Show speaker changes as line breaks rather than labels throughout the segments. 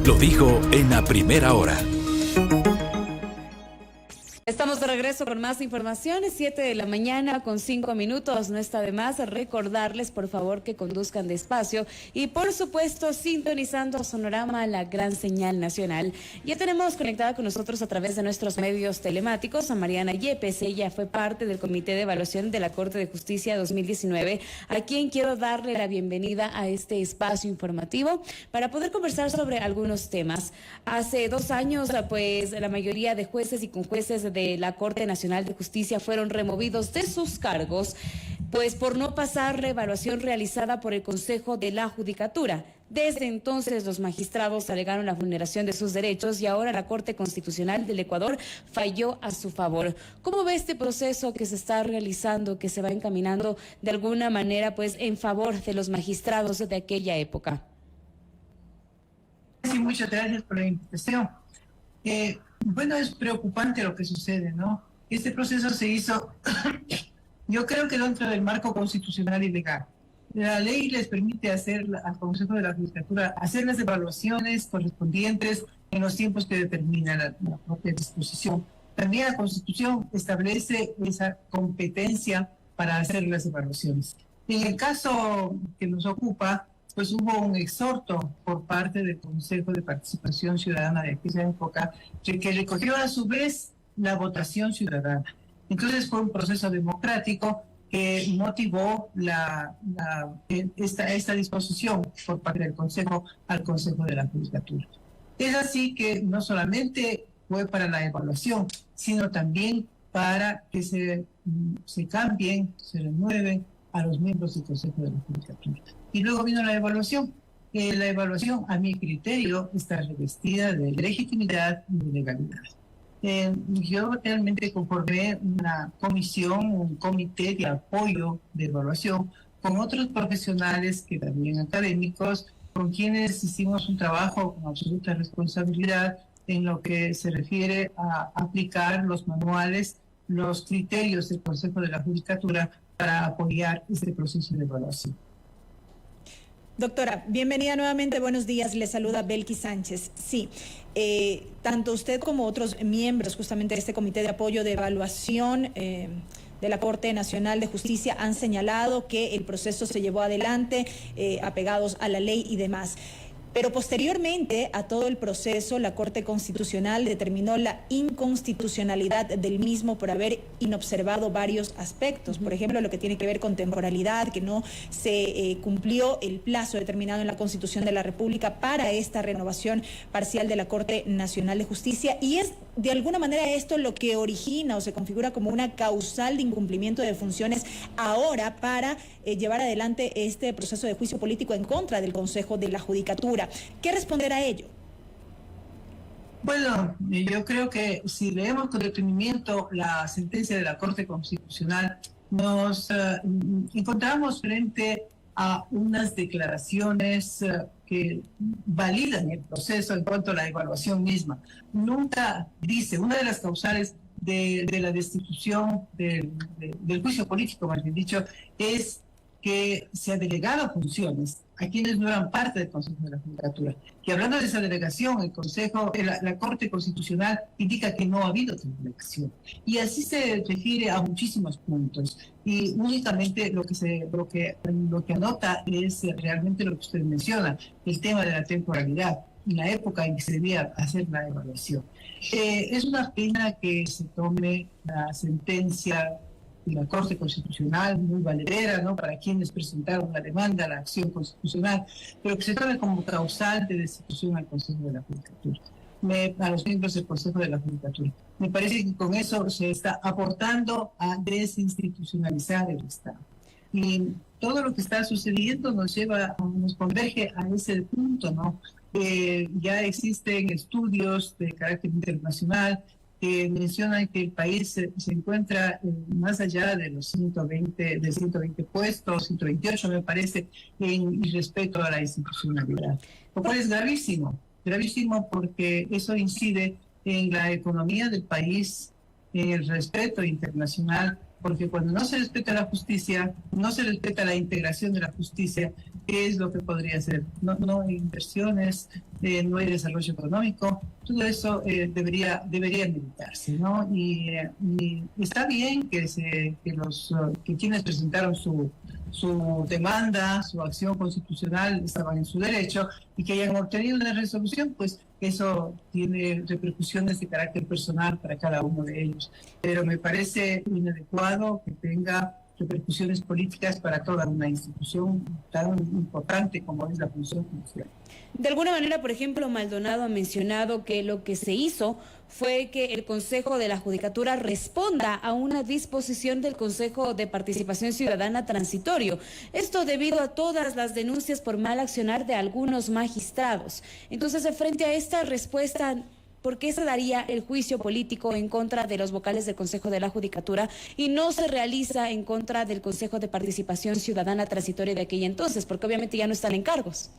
Lo dijo en la primera hora.
Estamos de regreso con más información, 7 de la mañana con 5 minutos. No está de más recordarles, por favor, que conduzcan despacio y, por supuesto, sintonizando Sonorama, la gran señal nacional. Ya tenemos conectada con nosotros a través de nuestros medios telemáticos a Mariana Yepes. Ella fue parte del Comité de Evaluación de la Corte de Justicia 2019, a quien quiero darle la bienvenida a este espacio informativo para poder conversar sobre algunos temas. Hace 2 años, pues, la mayoría de jueces y conjueces de la Corte Nacional de Justicia fueron removidos de sus cargos, pues por no pasar la evaluación realizada por el Consejo de la Judicatura. Desde entonces los magistrados alegaron la vulneración de sus derechos y ahora la Corte Constitucional del Ecuador falló a su favor. ¿Cómo ve este proceso que se está realizando, que se va encaminando de alguna manera pues en favor de los magistrados de aquella época?
Sí, muchas gracias por la invitación. Bueno, es preocupante lo que sucede, ¿no? Este proceso se hizo, yo creo que dentro del marco constitucional y legal. La ley les permite hacer al Consejo de la Judicatura hacer las evaluaciones correspondientes en los tiempos que determina la propia disposición. También la Constitución establece esa competencia para hacer las evaluaciones. En el caso que nos ocupa, pues hubo un exhorto por parte del Consejo de Participación Ciudadana de aquella época, que recogió a su vez la votación ciudadana. Entonces fue un proceso democrático que motivó esta disposición por parte del Consejo al Consejo de la Judicatura. Es así que no solamente fue para la evaluación, sino también para que se cambien, se renueven a los miembros del Consejo de la Judicatura. Y luego vino la evaluación. La evaluación, a mi criterio, está revestida de legitimidad y de legalidad. Yo realmente conformé una comisión, un comité de apoyo de evaluación con otros profesionales que también académicos, con quienes hicimos un trabajo con absoluta responsabilidad en lo que se refiere a aplicar los manuales, los criterios del Consejo de la Judicatura para apoyar este proceso de evaluación.
Doctora, bienvenida nuevamente, buenos días, le saluda Belkis Sánchez. Sí, tanto usted como otros miembros justamente de este comité de apoyo de evaluación de la Corte Nacional de Justicia han señalado que el proceso se llevó adelante apegados a la ley y demás. Pero posteriormente a todo el proceso, la Corte Constitucional determinó la inconstitucionalidad del mismo por haber inobservado varios aspectos. Por ejemplo, lo que tiene que ver con temporalidad, que no se cumplió el plazo determinado en la Constitución de la República para esta renovación parcial de la Corte Nacional de Justicia. Y es de alguna manera esto lo que origina o se configura como una causal de incumplimiento de funciones ahora para llevar adelante este proceso de juicio político en contra del Consejo de la Judicatura. ¿Qué responder a ello?
Bueno, yo creo que si leemos con detenimiento la sentencia de la Corte Constitucional, nos encontramos frente a unas declaraciones que validan el proceso en cuanto a la evaluación misma. Nunca dice, una de las causales de la destitución del juicio político, más bien dicho, es que se ha delegado funciones a quienes no eran parte del Consejo de la Judicatura. Y hablando de esa delegación, la Corte Constitucional indica que no ha habido delegación. Y así se refiere a muchísimos puntos. Y únicamente lo que anota es realmente lo que usted menciona, el tema de la temporalidad, en la época en que se debía hacer la evaluación. Es una pena que se tome la sentencia de la Corte Constitucional, muy valedera, ¿no?, para quienes presentaron la demanda, la acción constitucional, pero que se tome como causal de destitución al Consejo de la Judicatura, a los miembros del Consejo de la Judicatura. Me parece que con eso se está aportando a desinstitucionalizar el Estado. Y todo lo que está sucediendo nos converge a ese punto, ¿no? Ya existen estudios de carácter internacional que mencionan que el país se encuentra más allá de los 120 puestos, 128 me parece, en respeto a la institucionalidad. Lo cual es gravísimo porque eso incide en la economía del país, en el respeto internacional porque cuando no se respeta la justicia, no se respeta la integración de la justicia, ¿qué es lo que podría hacer? No hay inversiones, no hay desarrollo económico, todo eso debería meditarse, ¿no? Y está bien que quienes presentaron su demanda, su acción constitucional, estaban en su derecho, y que hayan obtenido una resolución, pues eso tiene repercusiones de carácter personal para cada uno de ellos. Pero me parece inadecuado que tenga repercusiones políticas para toda una institución tan importante como es la función judicial.
De alguna manera, por ejemplo, Maldonado ha mencionado que lo que se hizo fue que el Consejo de la Judicatura responda a una disposición del Consejo de Participación Ciudadana transitorio. Esto debido a todas las denuncias por mal accionar de algunos magistrados. Entonces, frente a esta respuesta, ¿por qué se daría el juicio político en contra de los vocales del Consejo de la Judicatura y no se realiza en contra del Consejo de Participación Ciudadana transitorio de aquella entonces? Porque obviamente ya no están en cargos.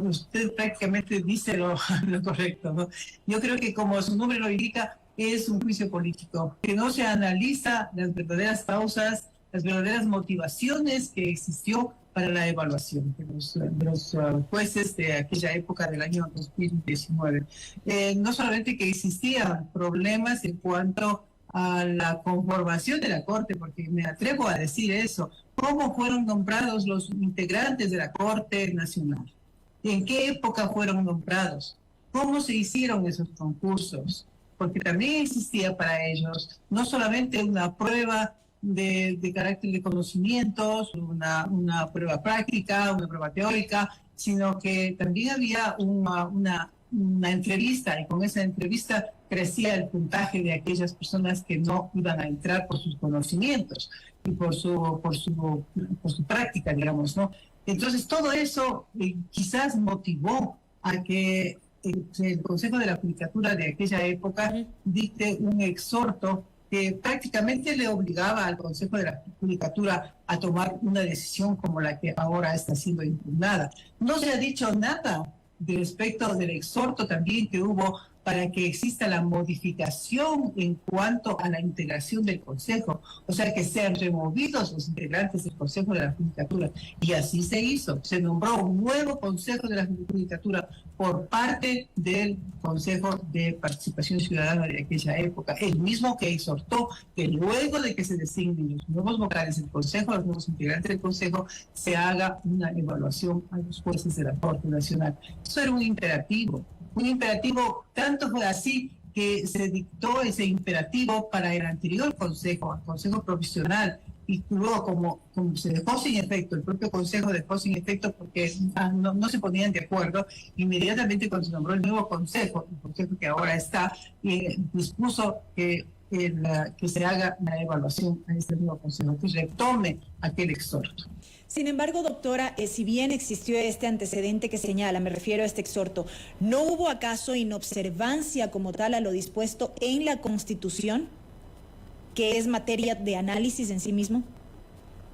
Usted prácticamente dice lo correcto, ¿no? Yo creo que, como su nombre lo indica, es un juicio político, que no se analiza las verdaderas causas, las verdaderas motivaciones que existió para la evaluación de los jueces de aquella época del año 2019. No solamente que existían problemas en cuanto a la conformación de la Corte, porque me atrevo a decir eso, ¿cómo fueron nombrados los integrantes de la Corte Nacional? ¿En qué época fueron nombrados? ¿Cómo se hicieron esos concursos? Porque también existía para ellos no solamente una prueba de carácter de conocimientos, una prueba práctica, una prueba teórica, sino que también había una entrevista, y con esa entrevista crecía el puntaje de aquellas personas que no iban a entrar por sus conocimientos y por su práctica, digamos, ¿no? Entonces, todo eso quizás motivó a que el Consejo de la Judicatura de aquella época dicte un exhorto que prácticamente le obligaba al Consejo de la Judicatura a tomar una decisión como la que ahora está siendo impugnada. No se ha dicho nada respecto del exhorto también que hubo para que exista la modificación en cuanto a la integración del Consejo, o sea, que sean removidos los integrantes del Consejo de la Judicatura. Y así se hizo. Se nombró un nuevo Consejo de la Judicatura por parte del Consejo de Participación Ciudadana de aquella época, el mismo que exhortó que luego de que se designen los nuevos vocales del Consejo, los nuevos integrantes del Consejo, se haga una evaluación a los jueces de la Corte Nacional. Eso era un imperativo. Un imperativo, tanto fue así que se dictó ese imperativo para el anterior consejo, el Consejo Provisional, y luego como se dejó sin efecto, el propio Consejo dejó sin efecto porque no se ponían de acuerdo, inmediatamente cuando se nombró el nuevo Consejo, el Consejo que ahora está, dispuso que se haga la evaluación a este nuevo Consejo, que retome aquel exhorto.
Sin embargo, doctora, si bien existió este antecedente que señala, me refiero a este exhorto, ¿no hubo acaso inobservancia como tal a lo dispuesto en la Constitución, que es materia de análisis en sí mismo?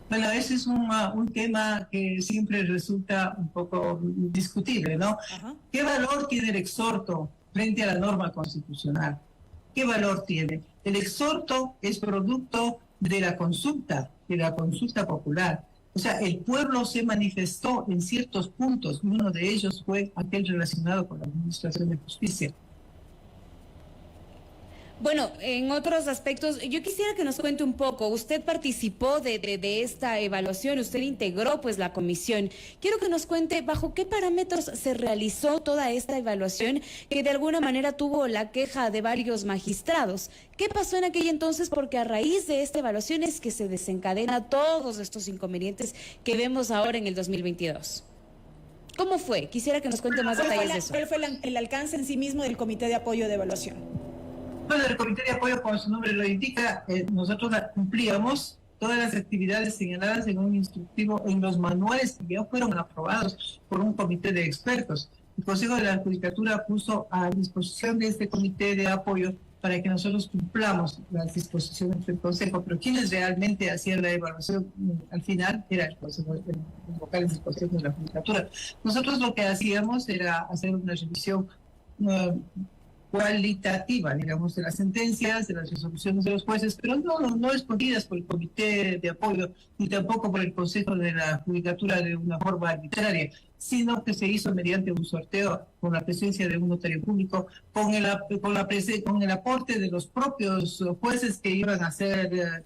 Bueno, ese es un tema que siempre resulta un poco discutible, ¿no? Ajá. ¿Qué valor tiene el exhorto frente a la norma constitucional? ¿Qué valor tiene? El exhorto es producto de la consulta popular. O sea, el pueblo se manifestó en ciertos puntos, y uno de ellos fue aquel relacionado con la administración de justicia.
Bueno, en otros aspectos, yo quisiera que nos cuente un poco. Usted participó de esta evaluación, usted integró pues la comisión. Quiero que nos cuente bajo qué parámetros se realizó toda esta evaluación que de alguna manera tuvo la queja de varios magistrados. ¿Qué pasó en aquel entonces? Porque a raíz de esta evaluación es que se desencadena todos estos inconvenientes que vemos ahora en el 2022. ¿Cómo fue? Quisiera que nos cuente más detalles de eso.
¿Cuál fue el alcance en sí mismo del Comité de Apoyo de Evaluación?
Bueno, el Comité de Apoyo, como su nombre lo indica, nosotros cumplíamos todas las actividades señaladas en un instructivo, en los manuales que ya fueron aprobados por un comité de expertos. El Consejo de la Judicatura puso a disposición de este Comité de Apoyo para que nosotros cumplamos las disposiciones del Consejo, pero quienes realmente hacían la evaluación al final era el Consejo, los vocales del Consejo de la Judicatura. Nosotros lo que hacíamos era hacer una revisión cualitativa, digamos, de las sentencias, de las resoluciones de los jueces, pero no escogidas por el comité de apoyo ni tampoco por el Consejo de la Judicatura de una forma arbitraria, sino que se hizo mediante un sorteo con la presencia de un notario público, con el aporte de los propios jueces que iban a ser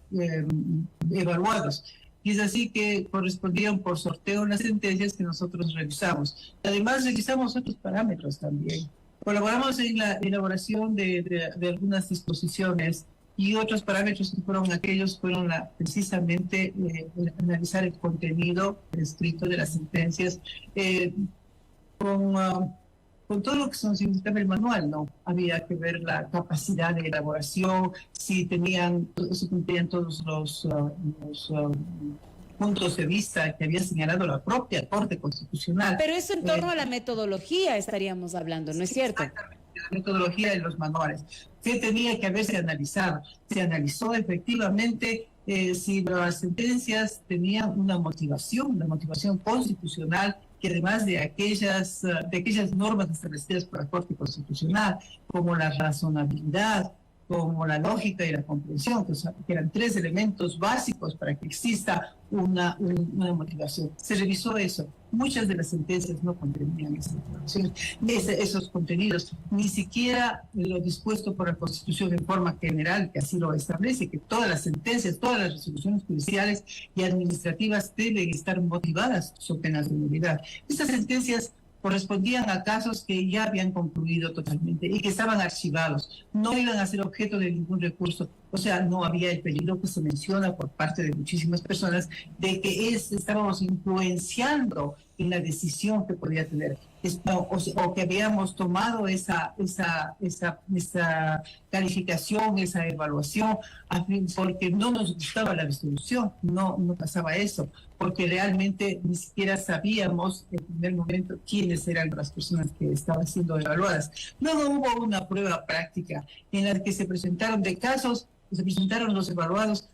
evaluados. Y es así que correspondían por sorteo las sentencias que nosotros revisamos. Además, revisamos otros parámetros también. Colaboramos en la elaboración de algunas disposiciones y otros parámetros que fueron precisamente analizar el contenido escrito de las sentencias con todo lo que se significaba el manual, ¿no? Había que ver la capacidad de elaboración, si cumplían todos los puntos de vista que había señalado la propia Corte Constitucional.
Pero eso en torno a la metodología estaríamos hablando, ¿no es cierto?
Exactamente, la metodología de los manuales. ¿Qué tenía que haberse analizado? Se analizó efectivamente si las sentencias tenían una motivación constitucional, que además de aquellas normas establecidas por la Corte Constitucional, como la razonabilidad, como la lógica y la comprensión, que eran tres elementos básicos para que exista una motivación. Se revisó eso. Muchas de las sentencias no contenían esa motivación, esos contenidos, ni siquiera lo dispuesto por la Constitución en forma general, que así lo establece, que todas las sentencias, todas las resoluciones judiciales y administrativas deben estar motivadas su penas de nulidad. Estas sentencias correspondían a casos que ya habían concluido totalmente y que estaban archivados, no iban a ser objeto de ningún recurso. O sea, no había el peligro que se menciona por parte de muchísimas personas de que estábamos influenciando en la decisión que podía tener, o que habíamos tomado esa calificación, esa evaluación, porque no nos gustaba la resolución. No pasaba eso, porque realmente ni siquiera sabíamos en primer momento quiénes eran las personas que estaban siendo evaluadas. Luego hubo una prueba práctica en la que se presentaron los evaluados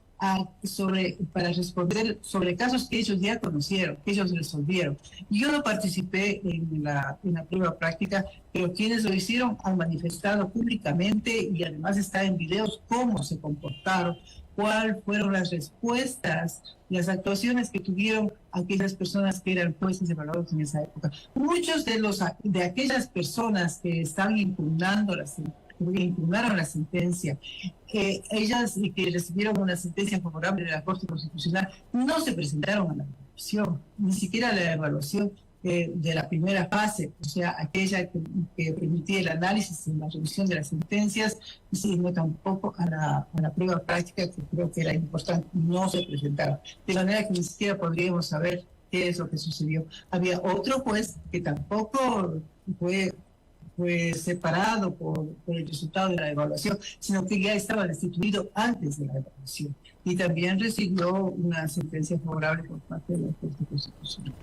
para responder sobre casos que ellos ya conocieron, que ellos resolvieron. Yo no participé en la prueba práctica, pero quienes lo hicieron han manifestado públicamente y además está en videos cómo se comportaron, cuáles fueron las respuestas, las actuaciones que tuvieron aquellas personas que eran jueces evaluados en esa época. Muchos de aquellas personas que estaban impugnaron la sentencia, ellas que recibieron una sentencia favorable de la Corte Constitucional, no se presentaron a la evaluación, ni siquiera a la evaluación de la primera fase, o sea, aquella que permitía el análisis y la revisión de las sentencias, sino tampoco a la prueba práctica, que creo que era importante, no se presentaron. De manera que ni siquiera podríamos saber qué es lo que sucedió. Había otro juez que tampoco fue separado por el resultado de la evaluación, sino que ya estaba destituido antes de la evaluación y también recibió una sentencia favorable por parte de la Corte Constitucional.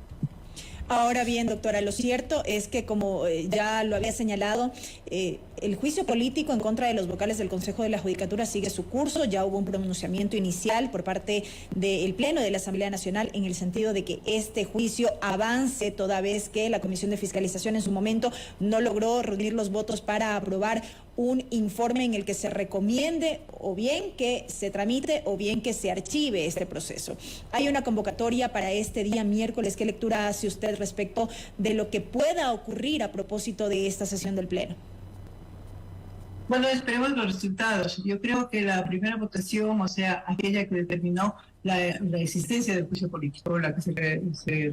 Ahora bien, doctora, lo cierto es que, como ya lo había señalado, el juicio político en contra de los vocales del Consejo de la Judicatura sigue su curso. Ya hubo un pronunciamiento inicial por parte del Pleno de la Asamblea Nacional en el sentido de que este juicio avance, toda vez que la Comisión de Fiscalización en su momento no logró reunir los votos para aprobar un informe en el que se recomiende o bien que se tramite o bien que se archive este proceso. Hay una convocatoria para este día miércoles. ¿Qué lectura hace usted respecto de lo que pueda ocurrir a propósito de esta sesión del Pleno?
Bueno, esperemos los resultados. Yo creo que la primera votación, o sea, aquella que determinó la existencia del juicio político, la que se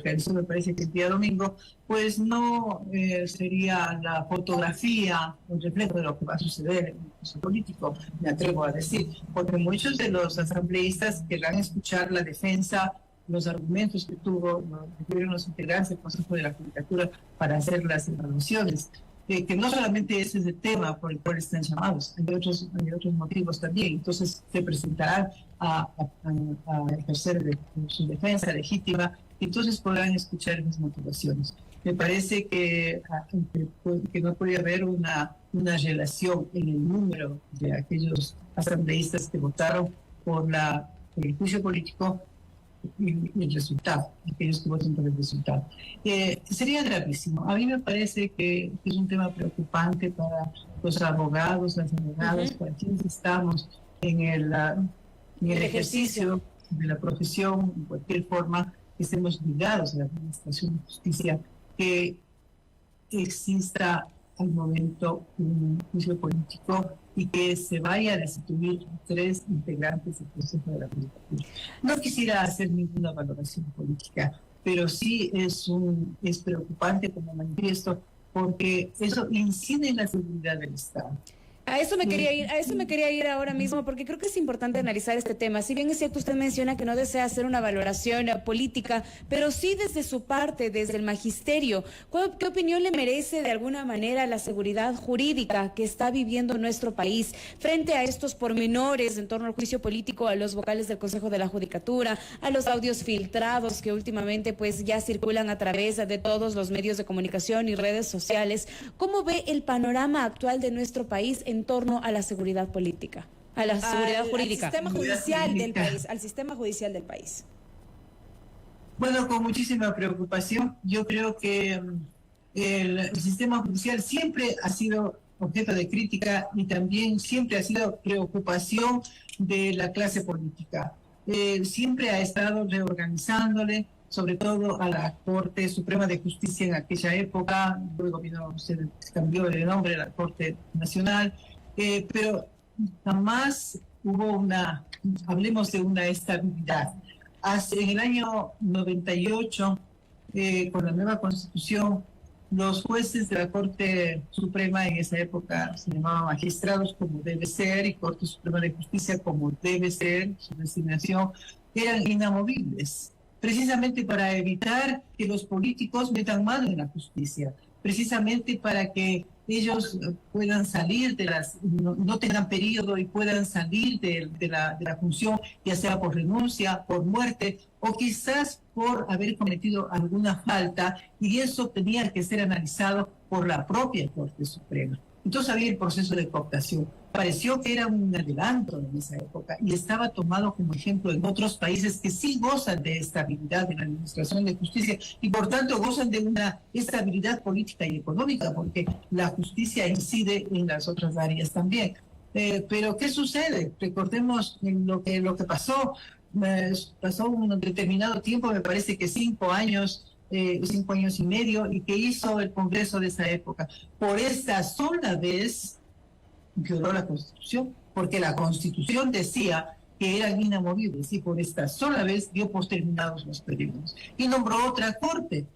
realizó, me parece que el día domingo, pues no sería la fotografía, un reflejo de lo que va a suceder en el juicio político, me atrevo a decir, porque muchos de los asambleístas querrán escuchar la defensa, los argumentos que tuvieron los integrantes del Consejo de la Judicatura para hacer las evaluaciones. Que no solamente ese es el tema por el cual están llamados, hay otros motivos también. Entonces se presentarán a ejercer su defensa legítima y entonces podrán escuchar esas motivaciones. Me parece que no puede haber una relación en el número de aquellos asambleístas que votaron por el juicio político el resultado, aquellos que voten por el resultado. Sería gravísimo. A mí me parece que es un tema preocupante para los abogados, las abogadas, para quienes estamos en el ejercicio de la profesión, en cualquier forma, que estemos ligados a la administración de justicia, que exista al momento un juicio político y que se vaya a destituir 3 integrantes del Consejo de la Judicatura. No quisiera hacer ninguna valoración política, pero sí es preocupante como manifiesto, porque eso incide en la seguridad del Estado.
A eso me quería ir ahora mismo, porque creo que es importante analizar este tema. Si bien es cierto, usted menciona que no desea hacer una valoración política, pero sí desde su parte, desde el magisterio, ¿qué opinión le merece de alguna manera la seguridad jurídica que está viviendo nuestro país frente a estos pormenores en torno al juicio político, a los vocales del Consejo de la Judicatura, a los audios filtrados que últimamente pues ya circulan a través de todos los medios de comunicación y redes sociales? ¿Cómo ve el panorama actual de nuestro país en torno a la seguridad política, a la seguridad jurídica?
Al sistema judicial del país, al sistema judicial del país.
Bueno, con muchísima preocupación. Yo creo que el sistema judicial siempre ha sido objeto de crítica y también siempre ha sido preocupación de la clase política. Siempre ha estado reorganizándole, sobre todo a la Corte Suprema de Justicia en aquella época. Luego se cambió de nombre a la Corte Nacional, pero jamás hubo hablemos de una estabilidad. En el año 98, con la nueva Constitución, los jueces de la Corte Suprema en esa época se llamaban magistrados como debe ser, y Corte Suprema de Justicia como debe ser, su designación, eran inamovibles, precisamente para evitar que los políticos metan mano en la justicia, precisamente para que ellos puedan salir no tengan periodo y puedan salir de la función, ya sea por renuncia, por muerte o quizás por haber cometido alguna falta, y eso tenía que ser analizado por la propia Corte Suprema. Entonces había el proceso de cooptación. Pareció que era un adelanto en esa época y estaba tomado como ejemplo en otros países que sí gozan de estabilidad en la administración de justicia y por tanto gozan de una estabilidad política y económica, porque la justicia incide en las otras áreas también. Pero ¿qué sucede? Recordemos lo que pasó. Pasó un determinado tiempo, me parece que 5 años, 5 años y medio, y que hizo el Congreso de esa época. Por esta sola vez violó la Constitución, porque la Constitución decía que eran inamovibles, y por esta sola vez dio por terminados los periodos. Y nombró otra corte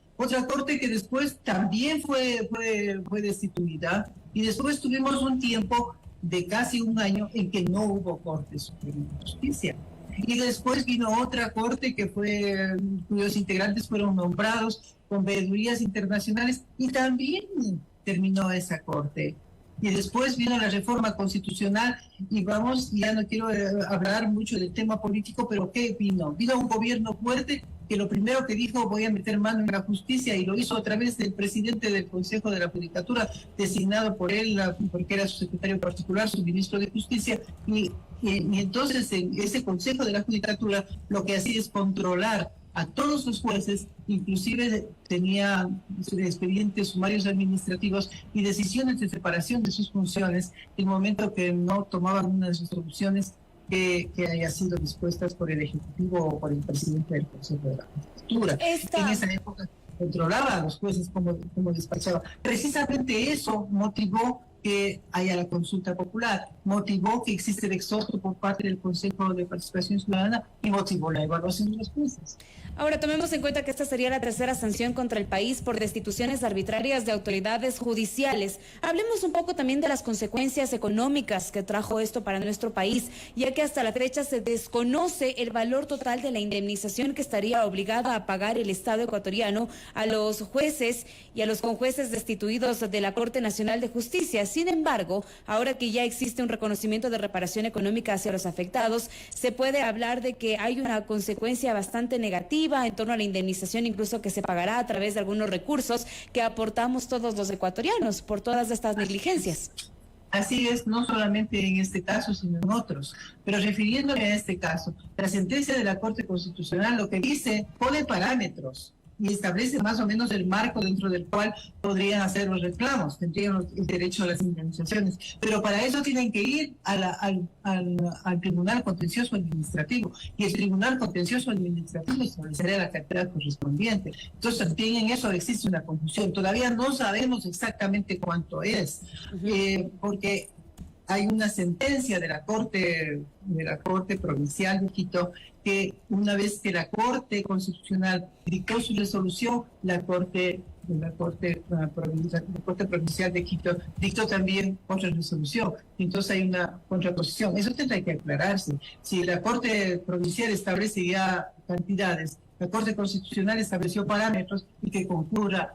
que después también fue destituida, y después tuvimos un tiempo de casi un año en que no hubo Corte Suprema de Justicia. Y después vino otra corte cuyos integrantes fueron nombrados con veedurías internacionales, y también terminó esa corte. Y después vino la reforma constitucional y ya no quiero hablar mucho del tema político, pero ¿qué vino? Vino un gobierno fuerte que lo primero que dijo: voy a meter mano en la justicia, y lo hizo a través del presidente del Consejo de la Judicatura, designado por él, porque era su secretario particular, su ministro de Justicia, y entonces en ese Consejo de la Judicatura lo que hacía es controlar a todos los jueces, inclusive tenía expedientes sumarios administrativos y decisiones de separación de sus funciones en el momento que no tomaban unas resoluciones que haya sido dispuestas por el Ejecutivo o por el presidente del Consejo de la Judicatura. En esa época controlaba a los jueces como despachaba. Precisamente eso motivó que haya la consulta popular, motivó que existe el exhorto por parte del Consejo de Participación Ciudadana y motivó la evaluación de los jueces.
Ahora, tomemos en cuenta que esta sería la tercera sanción contra el país por destituciones arbitrarias de autoridades judiciales. Hablemos un poco también de las consecuencias económicas que trajo esto para nuestro país, ya que hasta la fecha se desconoce el valor total de la indemnización que estaría obligada a pagar el Estado ecuatoriano a los jueces y a los conjueces destituidos de la Corte Nacional de Justicia. Sin embargo, ahora que ya existe un reconocimiento de reparación económica hacia los afectados, se puede hablar de que hay una consecuencia bastante negativa en torno a la indemnización, incluso que se pagará a través de algunos recursos que aportamos todos los ecuatorianos por todas estas negligencias.
Así es, no solamente en este caso, sino en otros. Pero refiriéndome a este caso, la sentencia de la Corte Constitucional lo que dice, pone parámetros y establece más o menos el marco dentro del cual podrían hacer los reclamos, tendrían el derecho a las indemnizaciones. Pero para eso tienen que ir al Tribunal Contencioso Administrativo, y el Tribunal Contencioso Administrativo establecerá la cantidad correspondiente. Entonces, también en eso existe una confusión. Todavía no sabemos exactamente cuánto es, porque hay una sentencia de la Corte Provincial de Quito que una vez que la Corte Constitucional dictó su resolución, la Corte Provincial de Quito dictó también otra resolución. Entonces hay una contraposición. Eso tendrá que aclararse. Si la Corte Provincial establece ya cantidades, la Corte Constitucional estableció parámetros y que concurra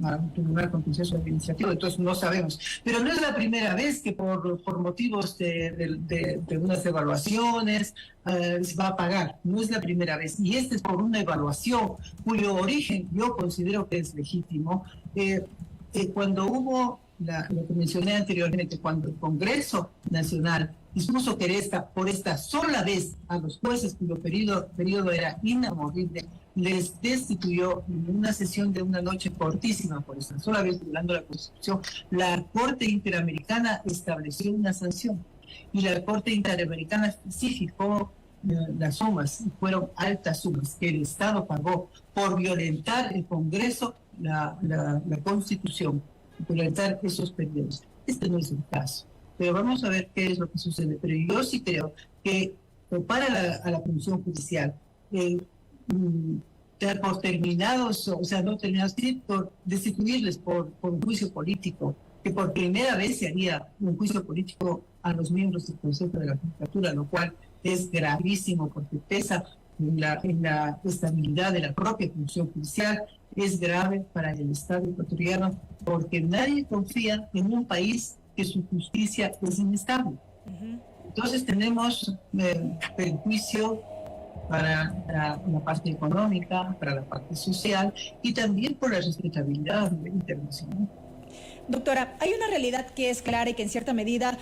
al Tribunal Contencioso Administrativo, entonces no sabemos. Pero no es la primera vez que por motivos de unas evaluaciones se va a pagar, no es la primera vez. Y este es por una evaluación cuyo origen yo considero que es legítimo. Cuando hubo, lo que mencioné anteriormente, cuando el Congreso Nacional dispuso que por esta sola vez a los jueces cuyo periodo era inamovible, les destituyó en una sesión de una noche cortísima por esta sola vez violando la Constitución. La Corte Interamericana estableció una sanción y la Corte Interamericana sí fijó las sumas, y fueron altas sumas que el Estado pagó por violentar el Congreso, la Constitución, violentar esos periodos. Este no es el caso. Pero vamos a ver qué es lo que sucede. Pero yo sí creo que para la Comisión Judicial, dar por terminados, o sea, no terminados, por destituirles por un juicio político, que por primera vez se haría un juicio político a los miembros del Consejo de la Judicatura, lo cual es gravísimo porque pesa en la estabilidad de la propia función judicial, es grave para el Estado ecuatoriano porque nadie confía en un país que su justicia es inestable. Entonces tenemos perjuicio para la parte económica, para la parte social y también por la respetabilidad internacional.
Doctora, hay una realidad que es clara y que en cierta medida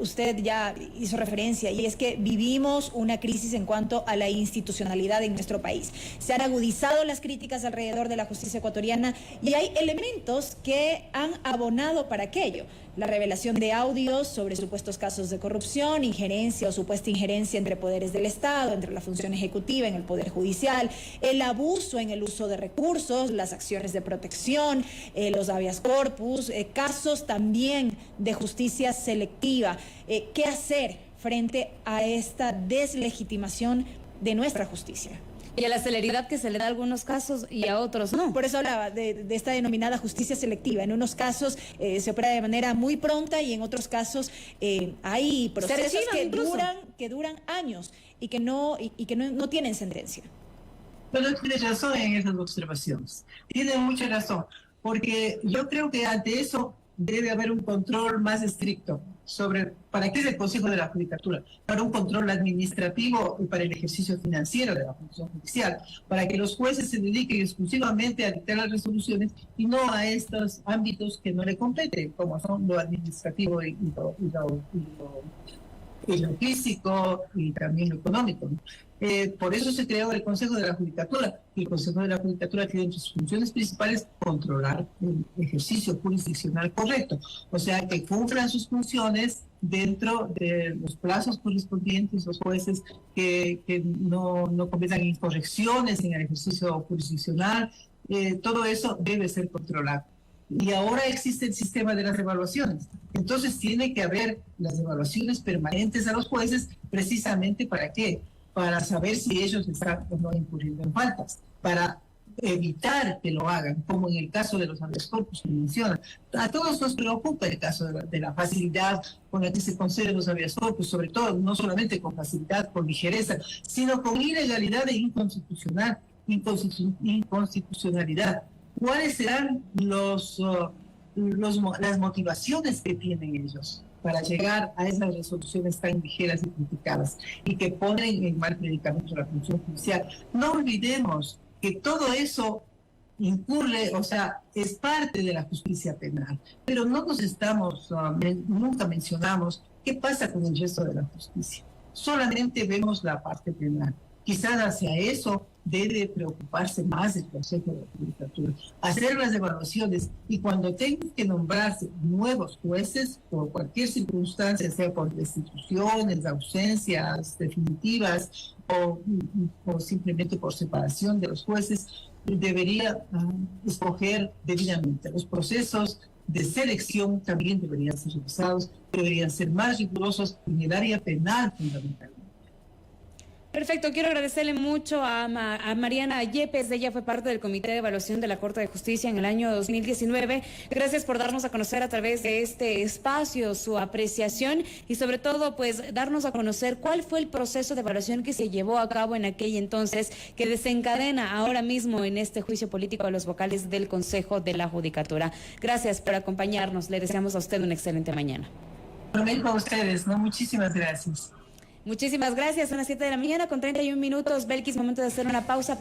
usted ya hizo referencia, y es que vivimos una crisis en cuanto a la institucionalidad en nuestro país. Se han agudizado las críticas alrededor de la justicia ecuatoriana y hay elementos que han abonado para aquello. La revelación de audios sobre supuestos casos de corrupción, injerencia o supuesta injerencia entre poderes del Estado, entre la función ejecutiva en el Poder Judicial, el abuso en el uso de recursos, las acciones de protección, los habeas corpus, casos también de justicia selectiva. ¿Qué hacer frente a esta deslegitimación de nuestra justicia?
Y a la celeridad que se le da a algunos casos y a otros no.
Por eso hablaba de esta denominada justicia selectiva. En unos casos se opera de manera muy pronta y en otros casos hay procesos que duran años y que no tienen sentencia.
Pero tiene razón en esas observaciones. Tiene mucha razón, porque yo creo que ante eso debe haber un control más estricto sobre para qué es el Consejo de la Judicatura, para un control administrativo y para el ejercicio financiero de la función judicial, para que los jueces se dediquen exclusivamente a dictar las resoluciones y no a estos ámbitos que no le competen, como son lo administrativo y lo físico y también lo económico. Por eso se creó el Consejo de la Judicatura. Y el Consejo de la Judicatura tiene entre sus funciones principales controlar el ejercicio jurisdiccional correcto. O sea, que cumplan sus funciones dentro de los plazos correspondientes, los jueces que no cometan incorrecciones en el ejercicio jurisdiccional. Todo eso debe ser controlado. Y ahora existe el sistema de las evaluaciones. Entonces tiene que haber las evaluaciones permanentes a los jueces, precisamente ¿para qué? Para saber si ellos están o no incurriendo en faltas, para evitar que lo hagan, como en el caso de los habeas corpus que mencionan. A todos nos preocupa el caso de la facilidad con la que se conceden los habeas corpus, sobre todo, no solamente con facilidad, con ligereza, sino con ilegalidad e inconstitucionalidad. ¿Cuáles serán las motivaciones que tienen ellos para llegar a esas resoluciones tan ligeras y criticadas y que ponen en mal predicamento la función judicial? No olvidemos que todo eso incurre, o sea, es parte de la justicia penal, pero no nos estamos, nunca mencionamos qué pasa con el resto de la justicia. Solamente vemos la parte penal. Quizás hacia eso debe preocuparse más el Consejo de la Judicatura, hacer las evaluaciones y cuando tengan que nombrarse nuevos jueces por cualquier circunstancia, sea por destituciones, ausencias definitivas o simplemente por separación de los jueces, debería escoger debidamente. Los procesos de selección también deberían ser revisados, deberían ser más rigurosos en el área penal fundamentalmente.
Perfecto, quiero agradecerle mucho a Mariana Yepes. Ella fue parte del Comité de Evaluación de la Corte de Justicia en el año 2019. Gracias por darnos a conocer a través de este espacio su apreciación y sobre todo pues darnos a conocer cuál fue el proceso de evaluación que se llevó a cabo en aquel entonces que desencadena ahora mismo en este juicio político a los vocales del Consejo de la Judicatura. Gracias por acompañarnos. Le deseamos a usted una excelente mañana.
Lo mismo a ustedes, ¿no? Muchísimas gracias.
Muchísimas gracias. Son las 7 de la mañana con 31 minutos. Belkis, momento de hacer una pausa.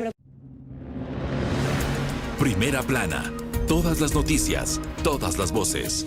Primera plana. Todas las noticias, todas las voces.